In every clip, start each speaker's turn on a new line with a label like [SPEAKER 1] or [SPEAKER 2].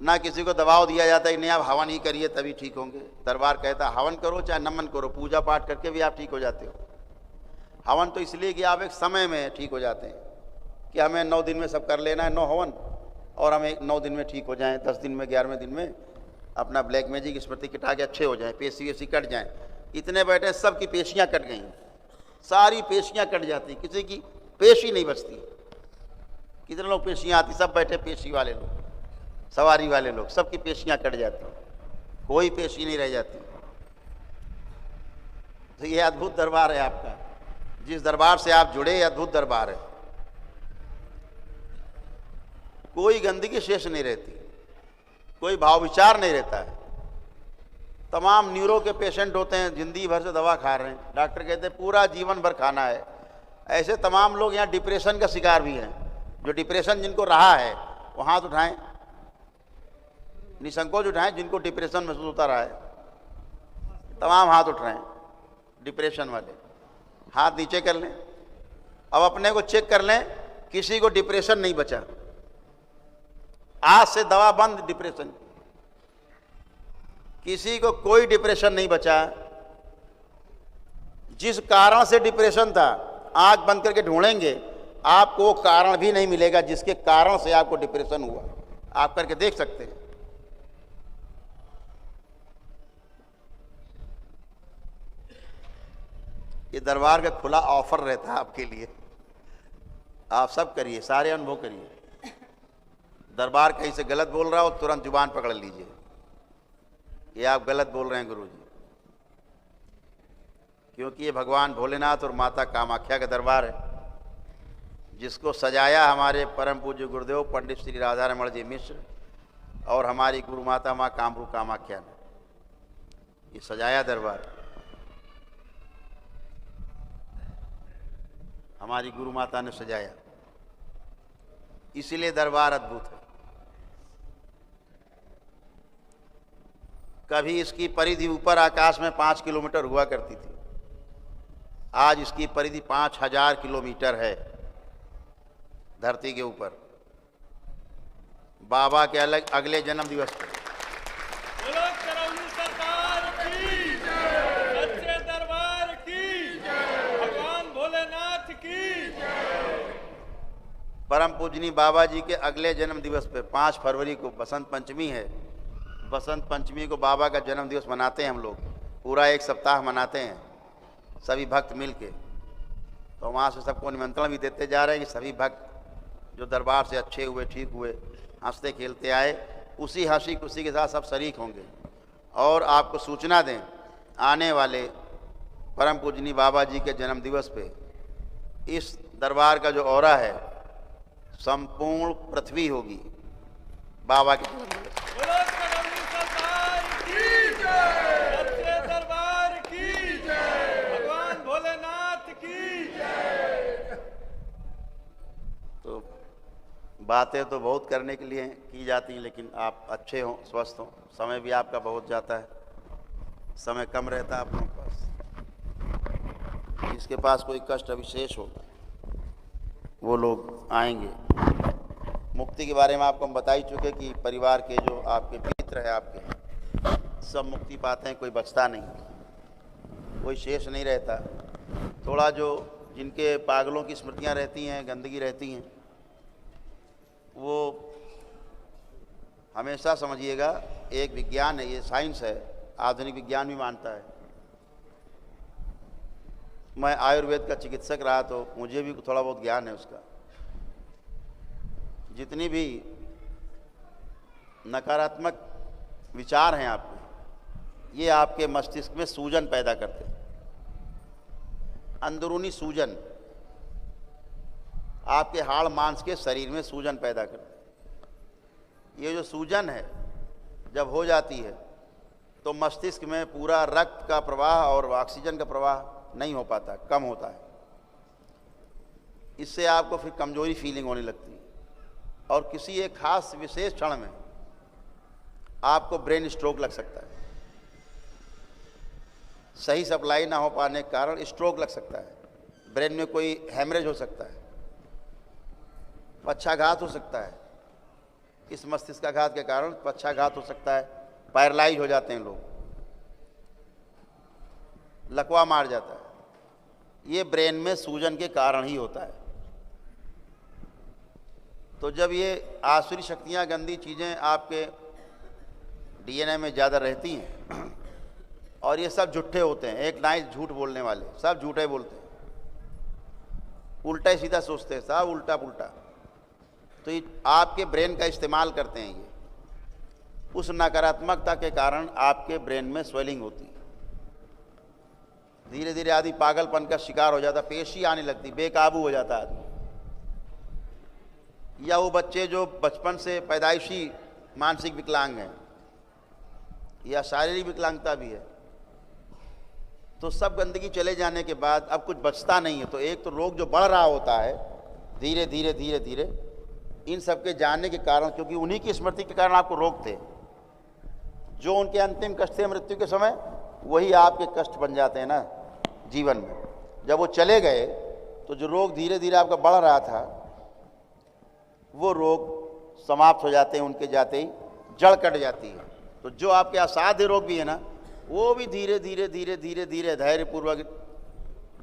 [SPEAKER 1] ना किसी को दबाव दिया जाता है कि नहीं आप हवन ही करिए तभी ठीक होंगे। दरबार कहता है हवन करो चाहे नमन करो, पूजा पाठ करके भी आप ठीक हो जाते हो। हवन तो इसलिए कि आप एक समय में ठीक हो जाते हैं कि हमें 9 दिन में सब कर लेना है 9 हवन, और हम 9 दिन में ठीक हो जाएं, 10 दिन में 11वें दिन में अपना ब्लैक मैजिक स्मृति कटा के अच्छे हो जाएं, पेशी वेशी कट जाएं। इतने बैठे सब की पेशियाँ कट गई, सारी पेशियाँ कट जाती, किसी की पेशी नहीं बचती। कितने लोग पेशियाँ आती, सब बैठे पेशी वाले लोग, सवारी वाले लोग, सबकी पेशियाँ कट जाती, कोई पेशी नहीं रह जाती। तो ये अद्भुत दरबार है आपका, जिस दरबार से आप जुड़े, अद्भुत दरबार है। कोई गंदगी शेष नहीं रहती, कोई भाव विचार नहीं रहता है। तमाम न्यूरो के पेशेंट होते हैं, जिंदगी भर से दवा खा रहे हैं, डॉक्टर कहते हैं पूरा जीवन भर खाना है। ऐसे तमाम लोग यहाँ डिप्रेशन का शिकार भी हैं। जो डिप्रेशन जिनको रहा है वो हाथ उठाएं, निसंकोच उठाएं। जिनको डिप्रेशन महसूस होता रहा है तमाम हाथ उठाएं, डिप्रेशन वाले हाथ नीचे कर लें। अब अपने को चेक कर लें, किसी को डिप्रेशन नहीं बचा। आज से दवा बंद डिप्रेशन, किसी को कोई डिप्रेशन नहीं बचा। जिस कारण से डिप्रेशन था, आंख बंद करके ढूंढेंगे आपको वो कारण भी नहीं मिलेगा जिसके कारण से आपको डिप्रेशन हुआ। आप करके देख सकते हैं। ये दरबार का खुला ऑफर रहता है आपके लिए, आप सब करिए, सारे अनुभव करिए। दरबार कहीं से गलत बोल रहा हो तुरंत जुबान पकड़ लीजिए, ये आप गलत बोल रहे हैं गुरुजी, क्योंकि ये भगवान भोलेनाथ और माता कामाख्या का दरबार है, जिसको सजाया हमारे परम पूज्य गुरुदेव पंडित श्री राधा रमण जी मिश्र और हमारी गुरु माता माँ कामरू कामाख्या ने ये सजाया दरबार। हमारी गुरु माता ने सजाया, इसीलिए दरबार अद्भुत है। कभी इसकी परिधि ऊपर आकाश में 5 किलोमीटर हुआ करती थी, आज इसकी परिधि 5000 किलोमीटर है धरती के ऊपर। बाबा के अलग अगले जन्म दिवस पर
[SPEAKER 2] सरकार की जय, सच्चे दरबार की जय, भगवान भोलेनाथ की जय।
[SPEAKER 1] परम पूजनी बाबा जी के अगले जन्म दिवस पे 5 फरवरी को बसंत पंचमी है। बसंत पंचमी को बाबा का जन्म दिवस मनाते हैं हम लोग, पूरा 1 सप्ताह मनाते हैं सभी भक्त मिल के। तो वहाँ से सबको निमंत्रण भी देते जा रहे हैं कि सभी भक्त जो दरबार से अच्छे हुए, ठीक हुए, हंसते खेलते आए, उसी हंसी खुशी के साथ सब शरीक होंगे। और आपको सूचना दें, आने वाले परम पूजनी बाबा जी के जन्म दिवस पे इस दरबार का जो औरा है संपूर्ण पृथ्वी होगी बाबा के जन्म दिवस।
[SPEAKER 2] सरकार की जय, सच्चे दरबार की जय, भगवान भोलेनाथ की जय।
[SPEAKER 1] तो बातें तो बहुत करने के लिए की जाती हैं, लेकिन आप अच्छे हों, स्वस्थ हों। समय भी आपका बहुत जाता है, समय कम रहता है आप लोगों के पास। जिसके पास कोई कष्ट विशेष हो वो लोग आएंगे। मुक्ति के बारे में आपको हम बता ही चुके कि परिवार के जो आपके मित्र हैं आपके सब मुक्ति पाते हैं, कोई बचता नहीं, कोई शेष नहीं रहता। थोड़ा जो जिनके पागलों की स्मृतियाँ रहती हैं, गंदगी रहती हैं, वो हमेशा समझिएगा एक विज्ञान है, ये साइंस है, आधुनिक विज्ञान भी मानता है। मैं आयुर्वेद का चिकित्सक रहा तो मुझे भी थोड़ा बहुत ज्ञान है उसका। जितनी भी नकारात्मक विचार हैं आपके, ये आपके मस्तिष्क में सूजन पैदा करते हैं, अंदरूनी सूजन, आपके हाड़ मांस के शरीर में सूजन पैदा करते हैं। ये जो सूजन है जब हो जाती है तो मस्तिष्क में पूरा रक्त का प्रवाह और ऑक्सीजन का प्रवाह नहीं हो पाता, कम होता है। इससे आपको फिर कमजोरी फीलिंग होने लगती है और किसी एक खास विशेष क्षण में आपको ब्रेन स्ट्रोक लग सकता है। सही सप्लाई ना हो पाने के कारण स्ट्रोक लग सकता है, ब्रेन में कोई हेमरेज हो सकता है, पक्षाघात हो सकता है, इस मस्तिष्काघात के कारण पक्षाघात हो सकता है, पैरालाइज हो जाते हैं लोग, लकवा मार जाता है। ये ब्रेन में सूजन के कारण ही होता है। तो जब ये आसुरी शक्तियाँ, गंदी चीज़ें आपके डीएनए में ज़्यादा रहती हैं और ये सब झूठे होते हैं, एक नाइस झूठ बोलने वाले सब झूठे बोलते हैं, उल्टा ही सीधा सोचते हैं, सब उल्टा पुल्टा। तो ये आपके ब्रेन का इस्तेमाल करते हैं। ये उस नकारात्मकता के कारण आपके ब्रेन में स्वेलिंग होती है, धीरे धीरे आदमी पागलपन का शिकार हो जाता, पेशी आने लगती, बेकाबू हो जाता आदमी। या वो बच्चे जो बचपन से पैदाइशी मानसिक विकलांग हैं या शारीरिक विकलांगता भी है, तो सब गंदगी चले जाने के बाद अब कुछ बचता नहीं है। तो एक तो रोग जो बढ़ रहा होता है धीरे धीरे धीरे धीरे, इन सब के जानने के कारण, क्योंकि उन्हीं की स्मृति के कारण आपको रोग थे, जो उनके अंतिम कष्ट थे मृत्यु के समय, वही आपके कष्ट बन जाते हैं ना जीवन में। जब वो चले गए तो जो रोग धीरे धीरे आपका बढ़ रहा था, वो रोग समाप्त हो जाते हैं, उनके जाते ही जड़ कट जाती है। तो जो आपके असाध्य रोग भी है ना, वो भी धीरे धीरे धीरे धीरे धीरे धैर्यपूर्वक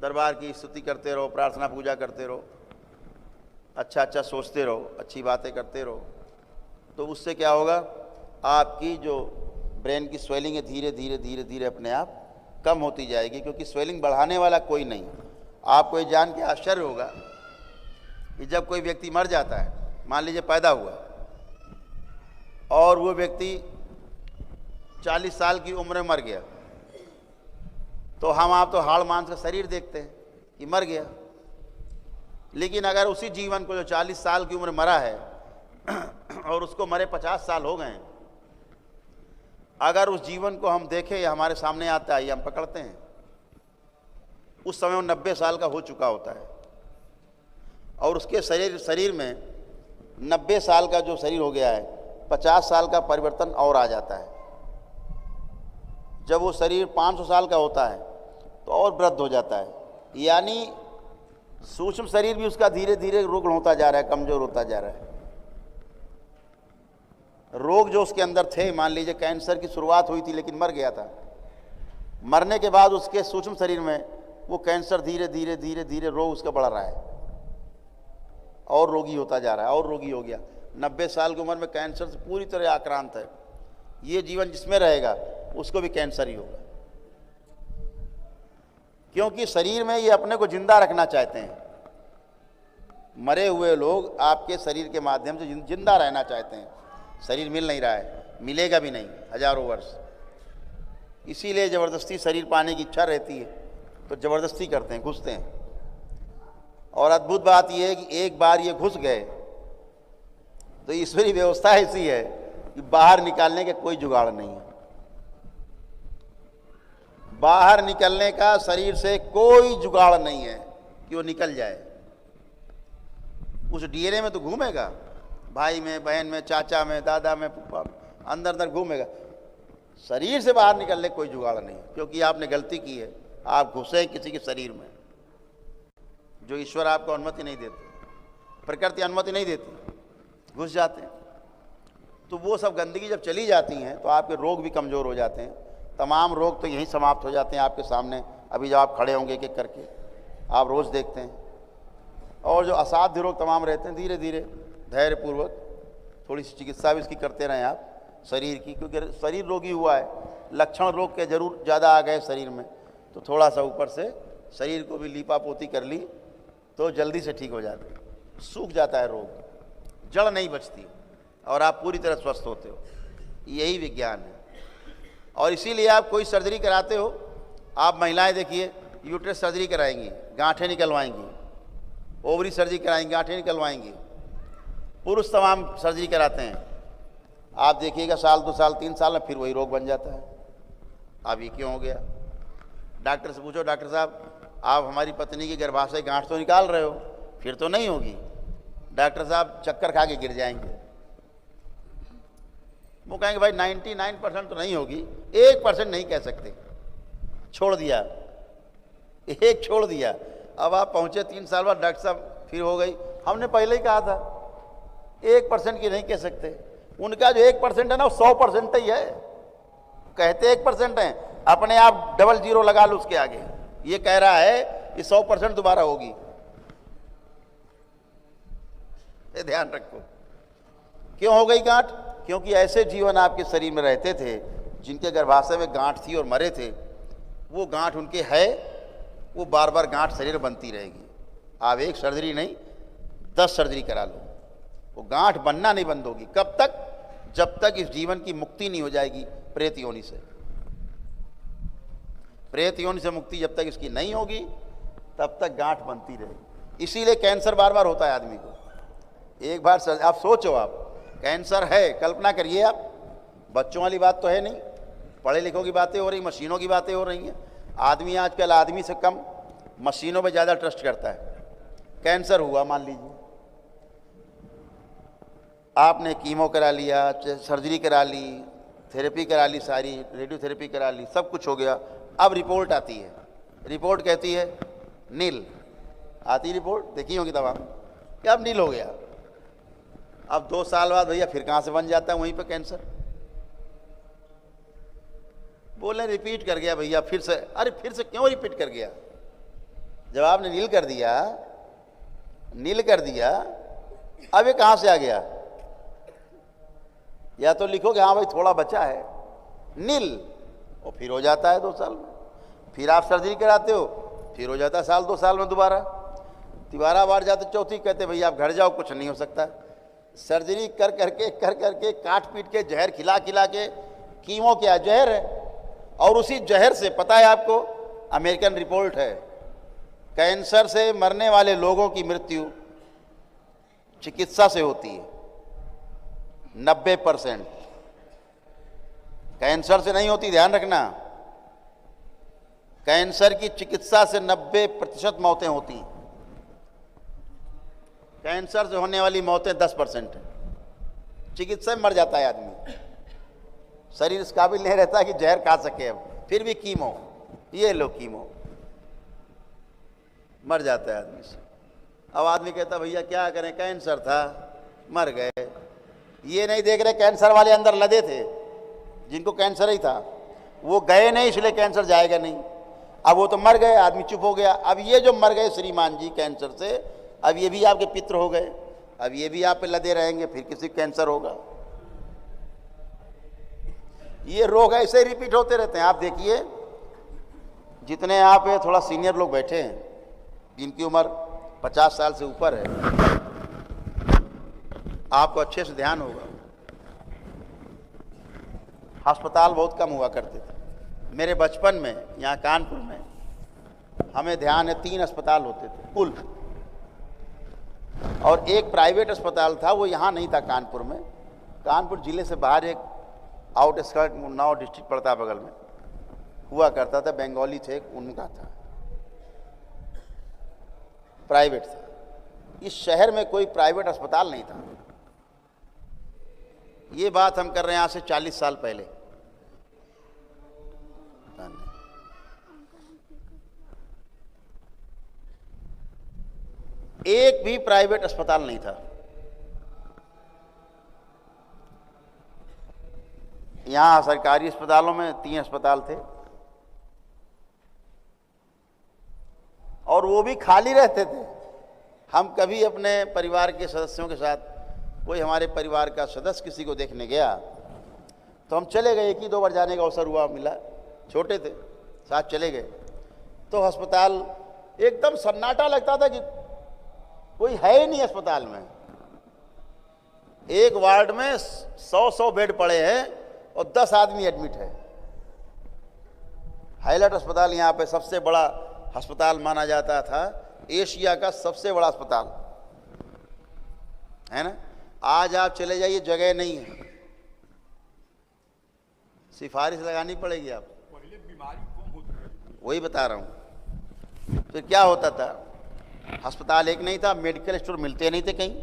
[SPEAKER 1] दरबार की स्तुति करते रहो, प्रार्थना पूजा करते रहो, अच्छा अच्छा सोचते रहो, अच्छी बातें करते रहो, तो उससे क्या होगा, आपकी जो ब्रेन की स्वेलिंग है धीरे धीरे धीरे धीरे अपने आप कम होती जाएगी। क्योंकि स्वेलिंग बढ़ाने वाला कोई नहीं। आपको ये जान के आश्चर्य होगा कि जब कोई व्यक्ति मर जाता है, मान लीजिए पैदा हुआ और वो व्यक्ति 40 साल की उम्र में मर गया, तो हम आप तो हाड़ मांस का शरीर देखते हैं कि मर गया। लेकिन अगर उसी जीवन को जो 40 साल की उम्र मरा है और उसको मरे 50 साल हो गए, अगर उस जीवन को हम देखें या हमारे सामने आता है या हम पकड़ते हैं, उस समय वो 90 साल का हो चुका होता है और उसके शरीर में 90 साल का जो शरीर हो गया है, 50 साल का परिवर्तन और आ जाता है। जब वो शरीर 500 साल का होता है तो और वृद्ध हो जाता है, यानी सूक्ष्म शरीर भी उसका धीरे धीरे रुग्ण होता जा रहा है, कमजोर होता जा रहा है। रोग जो उसके अंदर थे, मान लीजिए कैंसर की शुरुआत हुई थी लेकिन मर गया था, मरने के बाद उसके सूक्ष्म शरीर में वो कैंसर धीरे धीरे धीरे धीरे रोग उसका बढ़ रहा है और रोगी होता जा रहा है और रोगी हो गया। 90 साल की उम्र में कैंसर से पूरी तरह आक्रांत है। ये जीवन जिसमें रहेगा उसको भी कैंसर ही होगा, क्योंकि शरीर में ये अपने को जिंदा रखना चाहते हैं। मरे हुए लोग आपके शरीर के माध्यम से जिंदा रहना चाहते हैं। शरीर मिल नहीं रहा है, मिलेगा भी नहीं हजारों वर्ष, इसीलिए ज़बरदस्ती शरीर पाने की इच्छा रहती है तो ज़बरदस्ती करते हैं, घुसते हैं। और अद्भुत बात यह है कि एक बार ये घुस गए तो ईश्वरीय व्यवस्था ऐसी है कि बाहर निकालने का कोई जुगाड़ नहीं है। बाहर निकलने का शरीर से कोई जुगाड़ नहीं है कि वो निकल जाए। उस डीएनए में तो घूमेगा, भाई में, बहन में, चाचा में, दादा में, पुप्पा में, अंदर अंदर घूमेगा। शरीर से बाहर निकलने कोई जुगाड़ नहीं, क्योंकि आपने गलती की है, आप घुसे किसी के शरीर में जो ईश्वर आपको अनुमति नहीं देते, प्रकृति अनुमति नहीं देती, घुस जाते हैं। तो वो सब गंदगी जब चली जाती हैं तो आपके रोग भी कमज़ोर हो जाते हैं। तमाम रोग तो यहीं समाप्त हो जाते हैं आपके सामने। अभी जब आप खड़े होंगे एक एक करके आप रोज़ देखते हैं। और जो असाध्य रोग तमाम रहते हैं, धीरे धीरे धैर्यपूर्वक थोड़ी सी चिकित्सा भी इसकी करते रहें आप शरीर की, क्योंकि शरीर रोगी हुआ है, लक्षण रोग के जरूर ज़्यादा आ गए शरीर में, तो थोड़ा सा ऊपर से शरीर को भी लीपा पोती कर ली तो जल्दी से ठीक हो जाते हैं। सूख जाता है रोग, जड़ नहीं बचती और आप पूरी तरह स्वस्थ होते हो। यही विज्ञान है। और इसीलिए आप कोई सर्जरी कराते हो, आप महिलाएं देखिए यूट्रस सर्जरी कराएंगी, गांठें निकलवाएंगी, ओवरी सर्जरी कराएंगी, गांठें निकलवाएंगी। पुरुष तमाम सर्जरी कराते हैं, आप देखिएगा साल 2 साल 3 साल में फिर वही रोग बन जाता है। अब ये क्यों हो गया? डॉक्टर से पूछो, डॉक्टर साहब आप हमारी पत्नी की गर्भाशय गांठ तो निकाल रहे हो, फिर तो नहीं होगी। डॉक्टर साहब चक्कर खा के गिर जाएंगे। वो कहेंगे भाई 99% तो नहीं होगी, 1% नहीं कह सकते, छोड़ दिया, एक छोड़ दिया। अब आप पहुंचे 3 साल बाद, डॉक्टर साहब फिर हो गई, हमने पहले ही कहा था 1% की नहीं कह सकते। उनका जो 1% है ना, वो 100% ही है। कहते 1% है, अपने आप डबल जीरो लगा लो उसके आगे। ये कह रहा है कि 100% दोबारा होगी। ये ध्यान रखो। क्यों हो गई गांठ? क्योंकि ऐसे जीवन आपके शरीर में रहते थे जिनके गर्भाशय में गांठ थी और मरे थे। वो गांठ उनके है, वो बार बार गांठ शरीर बनती रहेगी। आप एक सर्जरी नहीं 10 सर्जरी करा लो, वो गांठ बनना नहीं बंद होगी। कब तक? जब तक इस जीवन की मुक्ति नहीं हो जाएगी प्रेत योनि से। प्रेत योनि से मुक्ति जब तक इसकी नहीं होगी तब तक गांठ बनती रहेगी। इसीलिए कैंसर बार बार होता है आदमी को। एक बार आप सोचो, आप कैंसर है, कल्पना करिए आप। बच्चों वाली बात तो है नहीं, पढ़े लिखों की बातें हो रही, मशीनों की बातें हो रही हैं। आदमी आजकल आदमी से कम मशीनों पे ज़्यादा ट्रस्ट करता है। कैंसर हुआ मान लीजिए, आपने कीमो करा लिया, सर्जरी करा ली, थेरेपी करा ली, सारी रेडियोथेरेपी करा ली, सब कुछ हो गया। अब रिपोर्ट आती है, रिपोर्ट कहती है नील। आती रिपोर्ट, देखी होगी तब आप, कि अब नील हो गया। अब 2 साल बाद भैया फिर कहाँ से बन जाता है वहीं पे कैंसर। बोले रिपीट कर गया भैया फिर से। अरे फिर से क्यों रिपीट कर गया? जब आपने नील कर दिया, नील कर दिया, अब ये कहाँ से आ गया? या तो लिखोगे हाँ भाई थोड़ा बचा है, नील, और फिर हो जाता है 2 साल में। फिर आप सर्जरी कराते हो, फिर हो जाता है 1-2 साल में दोबारा। तिबारा बार जाते, चौथी कहते भैया आप घर जाओ, कुछ नहीं हो सकता। सर्जरी कर करके काट पीट के जहर खिला के, कीमो क्या जहर है, और उसी जहर से पता है आपको, अमेरिकन रिपोर्ट है, कैंसर से मरने वाले लोगों की मृत्यु चिकित्सा से होती है 90%। कैंसर से नहीं होती, ध्यान रखना। कैंसर की चिकित्सा से 90% मौतें होती हैं। कैंसर से होने वाली मौतें 10% है। चिकित्सा में मर जाता है आदमी, शरीर इस काबिल नहीं रहता कि जहर खा सके। अब फिर भी कीमो, ये लो कीमो, मर जाता है आदमी से। अब आदमी कहता भैया क्या करें, कैंसर था, मर गए। ये नहीं देख रहे कैंसर वाले अंदर लदे थे, जिनको कैंसर ही था, वो गए नहीं, इसलिए कैंसर जाएगा नहीं। अब वो तो मर गए, आदमी चुप हो गया। अब ये जो मर गए श्रीमान जी कैंसर से, अब ये भी आपके पित्र हो गए, अब ये भी आप पे लदे रहेंगे, फिर किसी कैंसर होगा। ये रोग ऐसे ही रिपीट होते रहते हैं। आप देखिए, जितने यहाँ पे थोड़ा सीनियर लोग बैठे हैं, जिनकी उम्र 50 साल से ऊपर है, आपको अच्छे से ध्यान होगा, अस्पताल बहुत कम हुआ करते थे। मेरे बचपन में यहाँ कानपुर में हमें ध्यान है 3 अस्पताल होते थे कुल, और एक प्राइवेट अस्पताल था, वो यहाँ नहीं था कानपुर में। कानपुर जिले से बाहर एक आउटस्कर्ट उन्नाव डिस्ट्रिक्ट पड़ता है बगल में, हुआ करता था, बंगाली थे, उनका था, प्राइवेट था। इस शहर में कोई प्राइवेट अस्पताल नहीं था। ये बात हम कर रहे हैं यहाँ से 40 साल पहले। एक भी प्राइवेट अस्पताल नहीं था। यहाँ सरकारी अस्पतालों में 3 अस्पताल थे, और वो भी खाली रहते थे। हम कभी अपने परिवार के सदस्यों के साथ, कोई हमारे परिवार का सदस्य किसी को देखने गया तो हम चले गए। 1 ही 2 बार जाने का अवसर हुआ, मिला, छोटे थे, साथ चले गए। तो अस्पताल एकदम सन्नाटा लगता था कि कोई है ही नहीं अस्पताल में। एक वार्ड में 100 बेड पड़े हैं और 10 आदमी एडमिट है। हाईलाइट अस्पताल यहाँ पे सबसे बड़ा अस्पताल माना जाता था, एशिया का सबसे बड़ा अस्पताल है ना। आज आप चले जाइए, जगह नहीं है, सिफारिश लगानी पड़ेगी आप।
[SPEAKER 2] पहले बीमारी कम होती है,
[SPEAKER 1] वही बता रहा हूँ। फिर क्या होता था, अस्पताल एक नहीं था, मेडिकल स्टोर मिलते नहीं थे। कहीं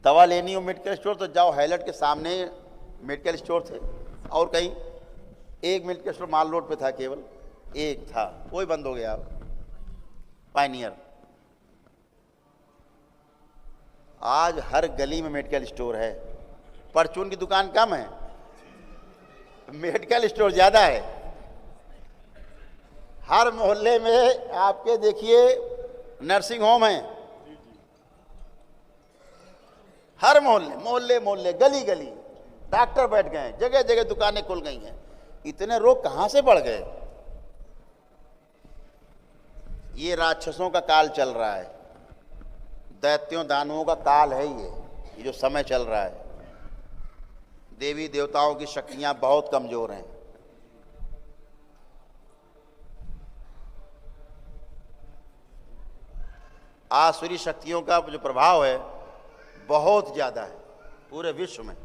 [SPEAKER 1] दवा लेनी हो मेडिकल स्टोर तो जाओ, हाईलाइट के सामने मेडिकल स्टोर थे, और कहीं एक मेडिकल स्टोर माल रोड पे था, केवल एक था, वही बंद हो गया अब, पायनियर। आज हर गली में मेडिकल स्टोर है, परचून की दुकान कम है, मेडिकल स्टोर ज्यादा है। हर मोहल्ले में आपके देखिए नर्सिंग होम है, हर मोहल्ले मोहल्ले मोहल्ले गली गली डॉक्टर बैठ गए हैं, जगह जगह दुकानें खुल गई हैं। इतने रोग कहां से बढ़ गए? ये राक्षसों का काल चल रहा है, दैत्यों दानवों का काल है ये जो समय चल रहा है। देवी देवताओं की शक्तियां बहुत कमजोर हैं। आसुरी शक्तियों का जो प्रभाव है बहुत ज्यादा है पूरे विश्व में।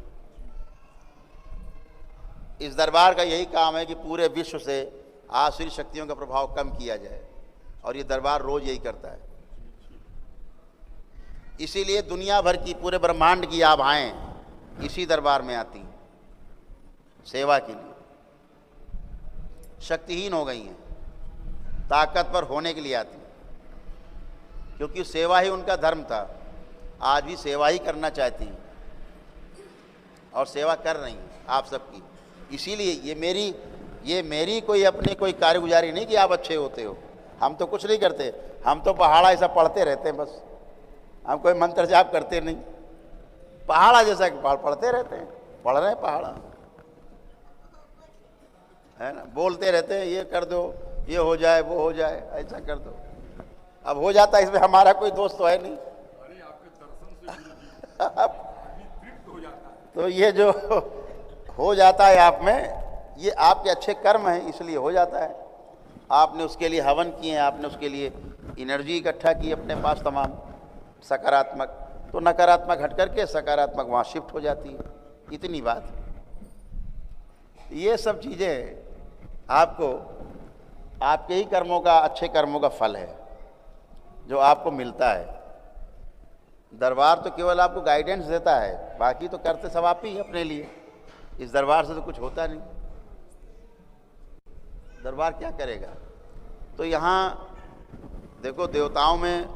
[SPEAKER 1] इस दरबार का यही काम है कि पूरे विश्व से आसुरी शक्तियों का प्रभाव कम किया जाए, और ये दरबार रोज यही करता है। इसीलिए दुनिया भर की, पूरे ब्रह्मांड की आभाएं इसी दरबार में आती हैं सेवा के लिए। शक्तिहीन हो गई हैं, ताकतवर होने के लिए आती हैं, क्योंकि सेवा ही उनका धर्म था। आज भी सेवा ही करना चाहती हैं और सेवा कर रही हैं आप सबकी। इसीलिए ये मेरी कोई अपनी कोई कारगुजारी नहीं कि आप अच्छे होते हो। हम तो कुछ नहीं करते, हम तो पहाड़ा ऐसा पढ़ते रहते हैं बस। हम कोई मंत्र जाप करते नहीं, पहाड़ा जैसा पढ़ते रहते हैं, पढ़ रहे हैं पहाड़ा, है ना। बोलते रहते हैं ये कर दो, ये हो जाए, वो हो जाए, ऐसा कर दो। अब हो जाता है, इसमें हमारा कोई दोस्त तो है नहीं।
[SPEAKER 2] अरे आपके दर्शन से आदमी तृप्त हो जाता है।
[SPEAKER 1] तो ये जो हो जाता है आप में, ये आपके अच्छे कर्म हैं, इसलिए हो जाता है। आपने उसके लिए हवन किए, आपने उसके लिए एनर्जी इकट्ठा की अपने पास तमाम सकारात्मक, तो नकारात्मक हट करके सकारात्मक वहाँ शिफ्ट हो जाती है। इतनी बात। ये सब चीज़ें आपको आपके ही कर्मों का, अच्छे कर्मों का फल है जो आपको मिलता है। दरबार तो केवल आपको गाइडेंस देता है, बाकी तो करते सब आप ही अपने लिए। इस दरबार से तो कुछ होता नहीं। दरबार क्या करेगा? तो यहाँ देखो, देवताओं में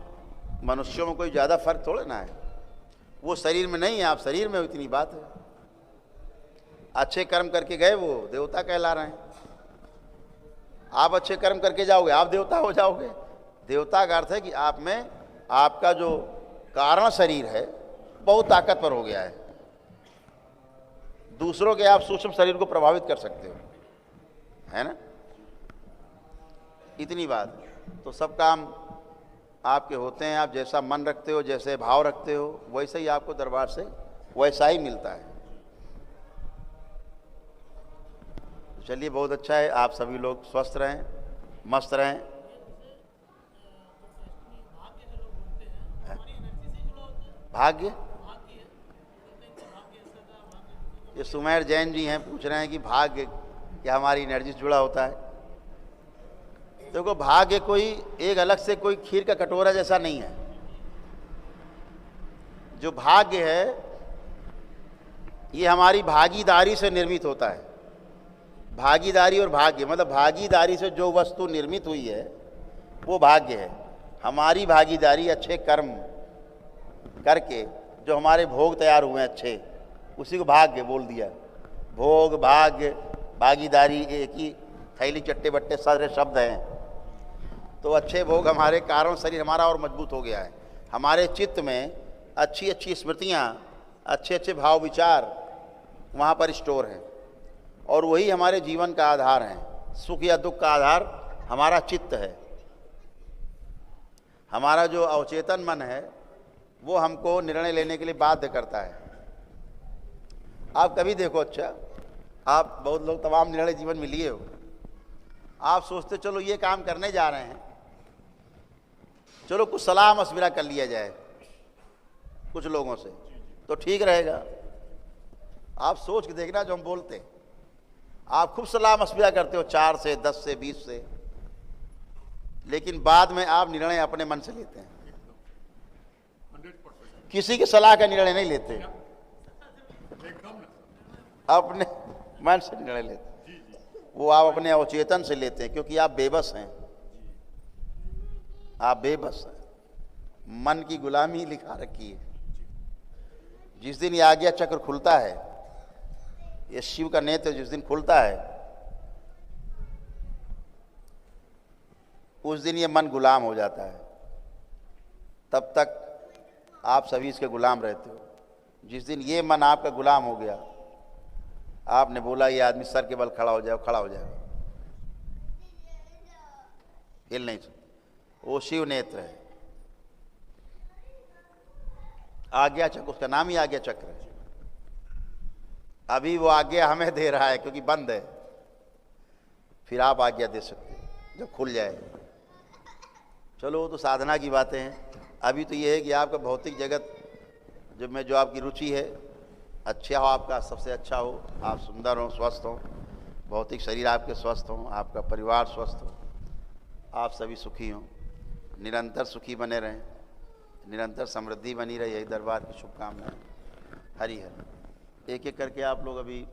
[SPEAKER 1] मनुष्यों में कोई ज़्यादा फर्क थोड़ा ना है। वो शरीर में नहीं है, आप शरीर में हो, इतनी बात है। अच्छे कर्म करके गए वो देवता कहला रहे हैं। आप अच्छे कर्म करके जाओगे आप देवता हो जाओगे। देवता का अर्थ है कि आप में आपका जो कारण शरीर है बहुत ताकतवर हो गया है, दूसरों के आप सूक्ष्म शरीर को प्रभावित कर सकते हो, है ना। इतनी बात। तो सब काम आपके होते हैं, आप जैसा मन रखते हो, जैसे भाव रखते हो, वैसे ही आपको दरबार से वैसा ही मिलता है। चलिए, बहुत अच्छा है। आप सभी लोग स्वस्थ रहें, मस्त रहें। भाग्य, ये सुमेर जैन जी हैं, पूछ रहे हैं कि भाग्य क्या हमारी एनर्जी से जुड़ा होता है। देखो, भाग्य कोई एक अलग से कोई खीर का कटोरा जैसा नहीं है। जो भाग्य है ये हमारी भागीदारी से निर्मित होता है। भागीदारी और भाग्य मतलब भागीदारी से जो वस्तु निर्मित हुई है वो भाग्य है। हमारी भागीदारी अच्छे कर्म करके जो हमारे भोग तैयार हुए हैं अच्छे, उसी को भाग्य बोल दिया। भोग, भाग्य, भागीदारी एक ही थैली चट्टे बट्टे सारे शब्द हैं। तो अच्छे भोग, हमारे कारण शरीर हमारा और मजबूत हो गया है। हमारे चित्त में अच्छी अच्छी स्मृतियाँ, अच्छे अच्छे भाव विचार वहाँ पर स्टोर हैं, और वही हमारे जीवन का आधार है। सुख या दुख का आधार हमारा चित्त है। हमारा जो अवचेतन मन है वो हमको निर्णय लेने के लिए बाध्य करता है। आप कभी देखो, अच्छा, आप बहुत लोग तमाम निर्णय जीवन में लिए हो। आप सोचते चलो ये काम करने जा रहे हैं, चलो कुछ सलाह मशविरा कर लिया जाए कुछ लोगों से तो ठीक रहेगा। आप सोच के देखना, जो हम बोलते हैं, आप खूब सलाह मशविरा करते हो 4 से 10 से 20 से, लेकिन बाद में आप निर्णय अपने मन से लेते हैं।
[SPEAKER 2] 100%
[SPEAKER 1] किसी की सलाह का निर्णय नहीं लेते,
[SPEAKER 2] एकदम
[SPEAKER 1] अपने मन से निर्णय लेते हैं। वो आप अपने अवचेतन से लेते हैं, क्योंकि आप बेबस हैं। आप बेबस हैं, मन की गुलामी लिखा रखी है। जिस दिन ये आज्ञा चक्र खुलता है, ये शिव का नेत्र जिस दिन खुलता है, उस दिन ये मन गुलाम हो जाता है। तब तक आप सभी इसके गुलाम रहते हो। जिस दिन ये मन आपका गुलाम हो गया, आपने बोला ये आदमी सर के बल खड़ा हो जाए, खड़ा हो जाएगा, हिल नहीं सकता। वो शिव नेत्र है। आज्ञा चक्र, उसका नाम ही आज्ञा चक्र है। अभी वो आज्ञा हमें दे रहा है क्योंकि बंद है, फिर आप आज्ञा दे सकते हो जब खुल जाए। चलो वो तो साधना की बातें हैं। अभी तो ये है कि आपका भौतिक जगत जो आपकी रुचि है, अच्छा हो, आपका सबसे अच्छा हो, आप सुंदर हो, स्वस्थ हो, भौतिक शरीर आपके स्वस्थ हो, आपका परिवार स्वस्थ हो, आप सभी सुखी हों, निरंतर सुखी बने रहें, निरंतर समृद्धि बनी रहे, यही दरबार की शुभकामनाएं। हरि हर। एक एक करके आप लोग अभी